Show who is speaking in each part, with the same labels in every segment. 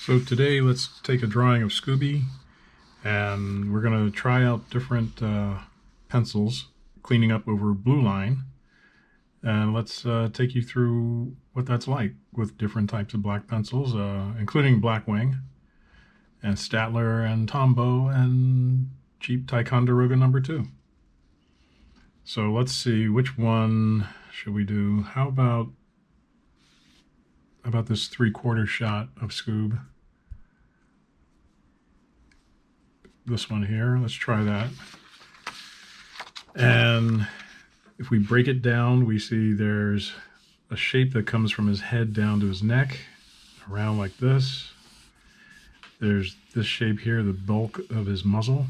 Speaker 1: So today let's take a drawing of Scooby and we're going to try out different pencils, cleaning up over blue line. And let's take you through what that's like with different types of black pencils, including Blackwing and Staedtler and Tombow and cheap Ticonderoga number 2. So let's see, which one should we do? How about this 3/4 shot of Scoob? This one here, let's try that. And if we break it down, we see there's a shape that comes from his head down to his neck, around like this. There's this shape here, the bulk of his muzzle.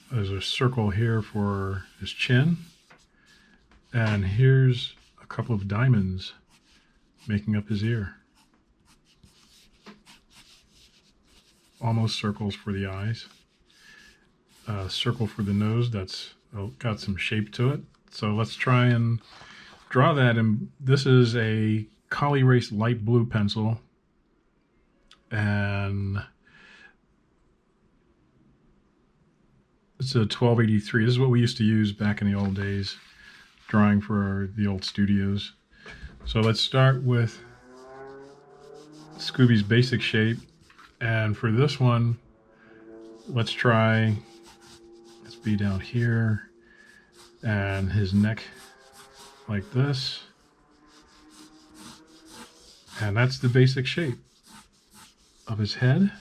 Speaker 1: There's a circle here for his chin. And here's a couple of diamonds making up his ear. Almost circles for the eyes. Circle for the nose, that's got some shape to it. So let's try and draw that. And this is a Col-Erase light blue pencil. And it's a 1283. This is what we used to use back in the old days, drawing for the old studios. So let's start with Scooby's basic shape. And for this one, let's be down here and his neck like this. And that's the basic shape of his head.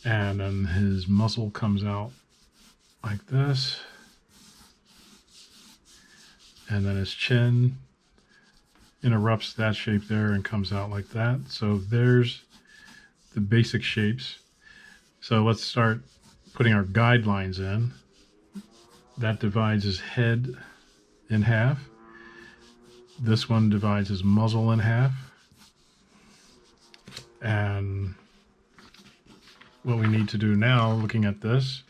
Speaker 1: And then his muzzle comes out like this. And then his chin interrupts that shape there and comes out like that. So there's the basic shapes. So let's start putting our guidelines in. That divides his head in half. This one divides his muzzle in half. And what we need to do now, looking at this,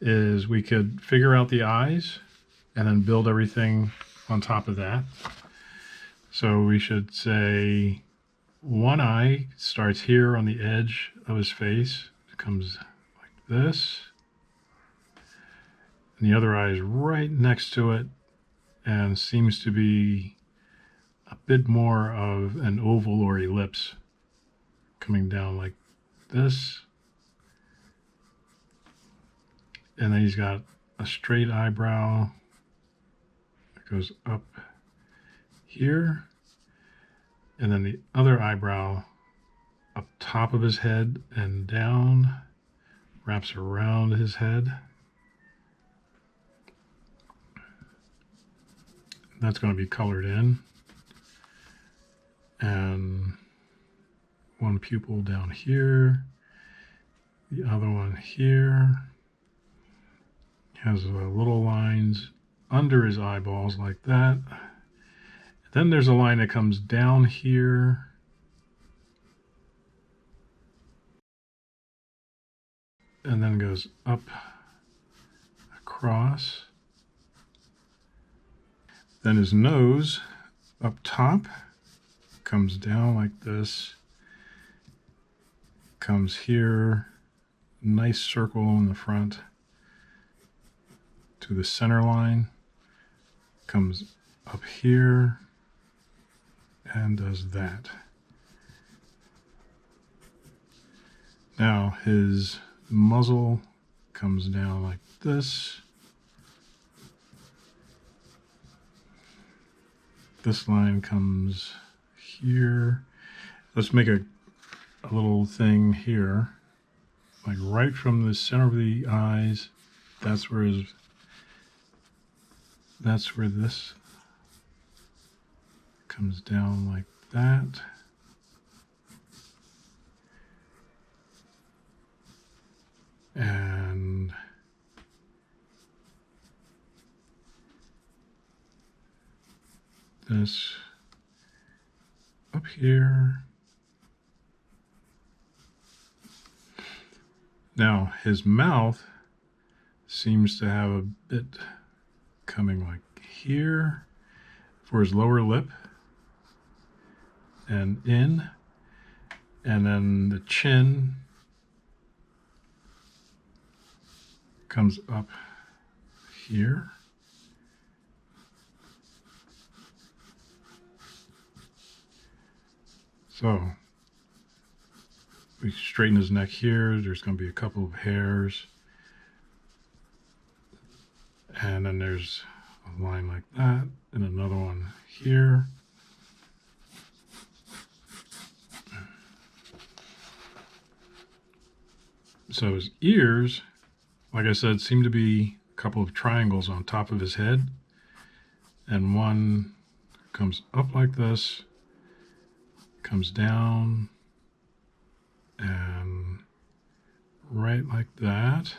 Speaker 1: is we could figure out the eyes and then build everything on top of that. So we should say one eye starts here on the edge of his face. It comes like this. And the other eye is right next to it and seems to be a bit more of an oval or ellipse, coming down like this. And then he's got a straight eyebrow that goes up here. And then the other eyebrow up top of his head and down, wraps around his head. That's going to be colored in. And one pupil down here, the other one here. Has little lines under his eyeballs like that. Then there's a line that comes down here and then goes up across. Then his nose up top comes down like this, comes here, nice circle in the front to the center line, comes up here and does that. Now his muzzle comes down like this. This line comes here. Let's make a little thing here, like right from the center of the eyes. That's where this comes down like that. And this up here. Now his mouth seems to have a bit coming like here for his lower lip and in, And then the chin comes up here. So we straighten his neck here. There's going to be a couple of hairs. And then there's a line like that, and another one here. So his ears, like I said, seem to be a couple of triangles on top of his head. And one comes up like this, comes down, and right like that.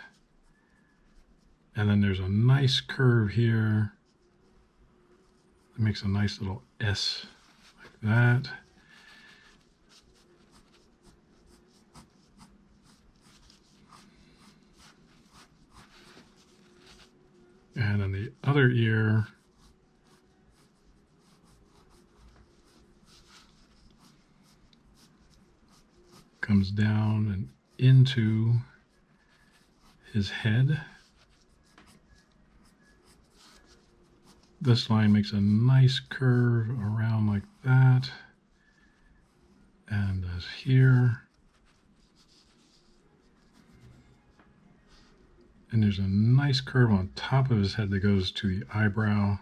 Speaker 1: And then there's a nice curve here. It makes a nice little S like that. And then the other ear comes down and into his head. This line makes a nice curve around like that, and as here. And there's a nice curve on top of his head that goes to the eyebrow.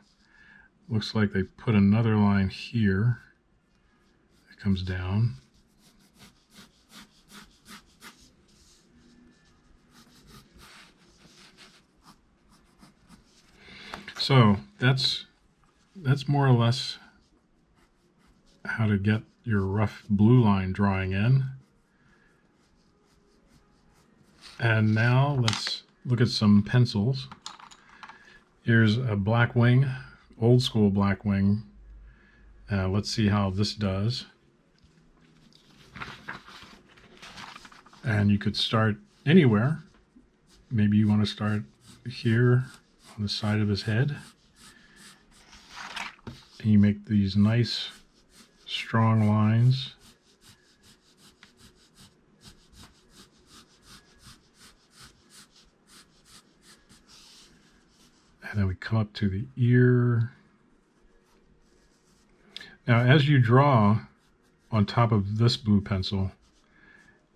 Speaker 1: Looks like they put another line here. It comes down. So that's more or less how to get your rough blue line drawing in. And now let's look at some pencils. Here's a Blackwing, old school Blackwing. Let's see how this does. And you could start anywhere. Maybe you want to start here on the side of his head. And you make these nice, strong lines. And then we come up to the ear. Now, as you draw on top of this blue pencil,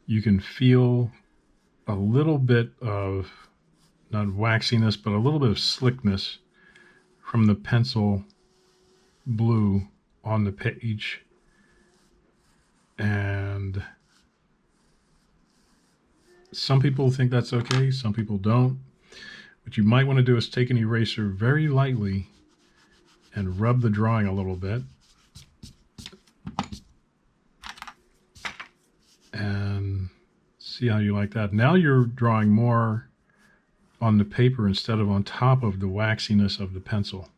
Speaker 1: you can feel a little bit of, not waxiness, but a little bit of slickness from the pencil blue on the page. And some people think that's okay, some people don't. What you might want to do is take an eraser very lightly and rub the drawing a little bit. And see how you like that. Now you're drawing more on the paper instead of on top of the waxiness of the pencil.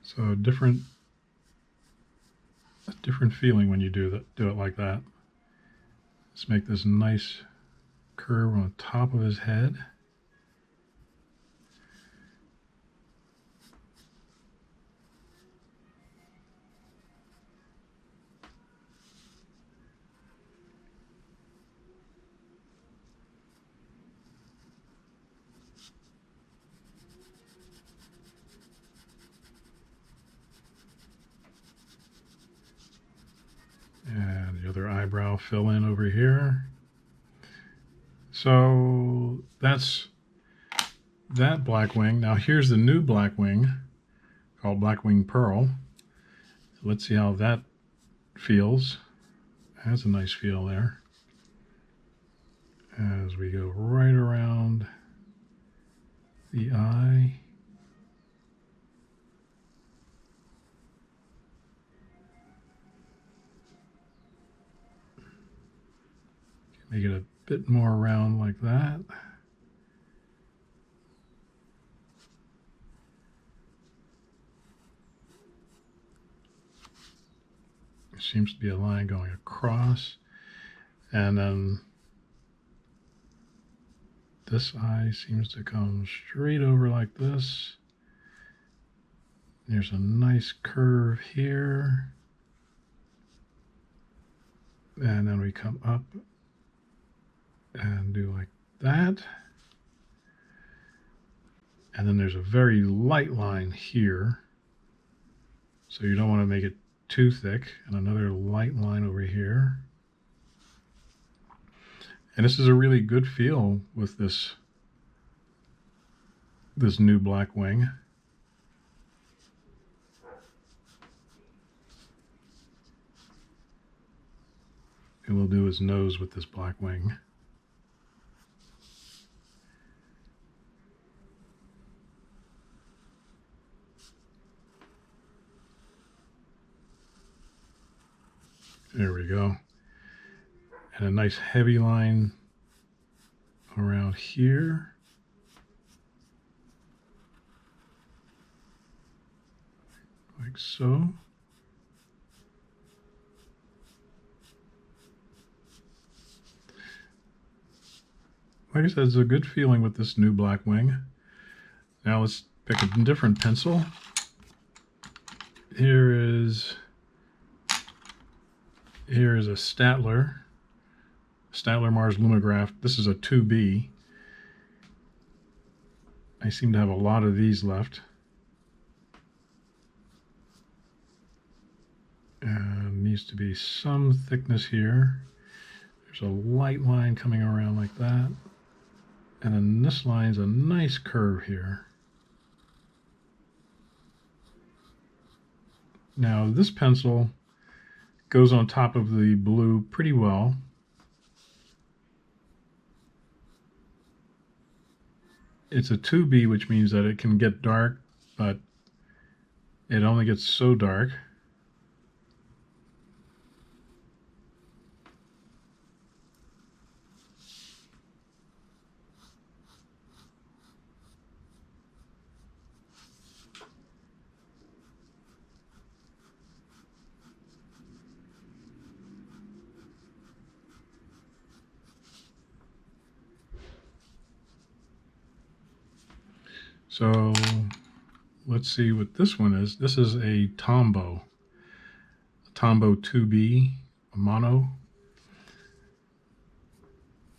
Speaker 1: So a different feeling when you do it like that. Let's make this nice curve on top of his head. And the other eyebrow fill in over here. So that's that Blackwing. Now here's the new Blackwing called Blackwing Pearl. Let's see how that feels. It has a nice feel there. As we go right around the eye. Make it a bit more round like that. There seems to be a line going across. And then this eye seems to come straight over like this. There's a nice curve here. And then we come up and do like that. And then there's a very light line here. So you don't want to make it too thick. And another light line over here. And this is a really good feel with this new Blackwing. And we'll do his nose with this Blackwing. There we go. And a nice heavy line around here. Like so. Like I said, it's a good feeling with this new Blackwing. Now let's pick a different pencil. Here is a Staedtler Mars Lumograph. This is a 2B. I seem to have a lot of these left. And needs to be some thickness here. There's a light line coming around like that. And then this line's a nice curve here. Now this pencil goes on top of the blue pretty well. It's a 2B, which means that it can get dark, but it only gets so dark. So let's see what this one is. This is a Tombow 2B, a mono.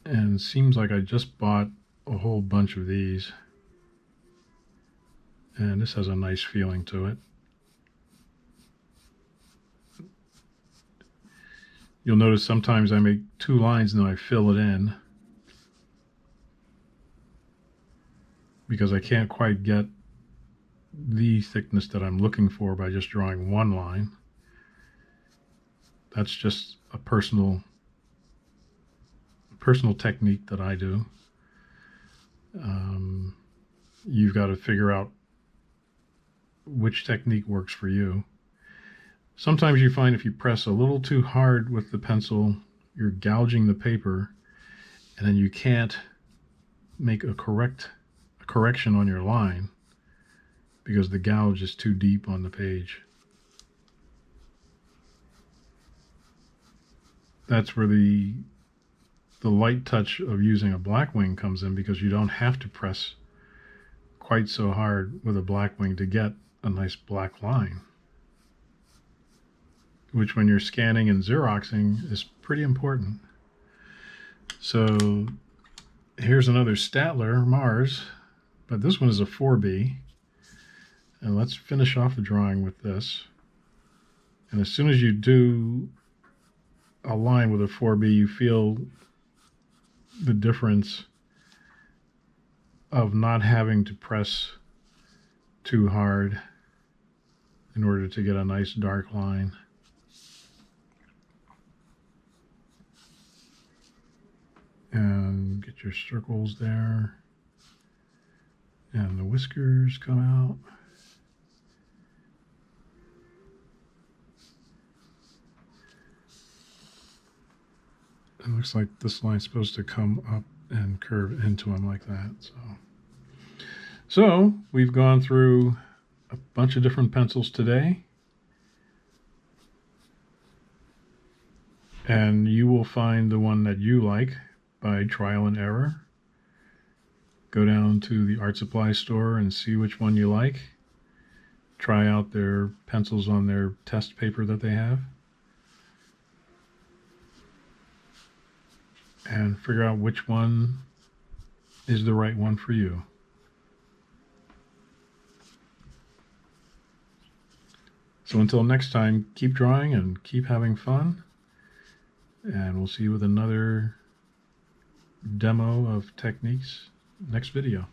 Speaker 1: And it seems like I just bought a whole bunch of these. And this has a nice feeling to it. You'll notice sometimes I make 2 lines and then I fill it in, because I can't quite get the thickness that I'm looking for by just drawing 1 line. That's just a personal technique that I do. You've got to figure out which technique works for you. Sometimes you find if you press a little too hard with the pencil, you're gouging the paper, and then you can't make a correction on your line because the gouge is too deep on the page. That's where the light touch of using a Blackwing comes in, because you don't have to press quite so hard with a Blackwing to get a nice black line, which when you're scanning and Xeroxing is pretty important. So here's another Staedtler Mars, but this one is a 4B. And let's finish off the drawing with this. And as soon as you do a line with a 4B, you feel the difference of not having to press too hard in order to get a nice dark line. And get your circles there. And the whiskers come out. It looks like this line's supposed to come up and curve into him like that. So we've gone through a bunch of different pencils today. And you will find the one that you like by trial and error. Go down to the art supply store and see which one you like. Try out their pencils on their test paper that they have. And figure out which one is the right one for you. So until next time, keep drawing and keep having fun. And we'll see you with another demo of techniques next video.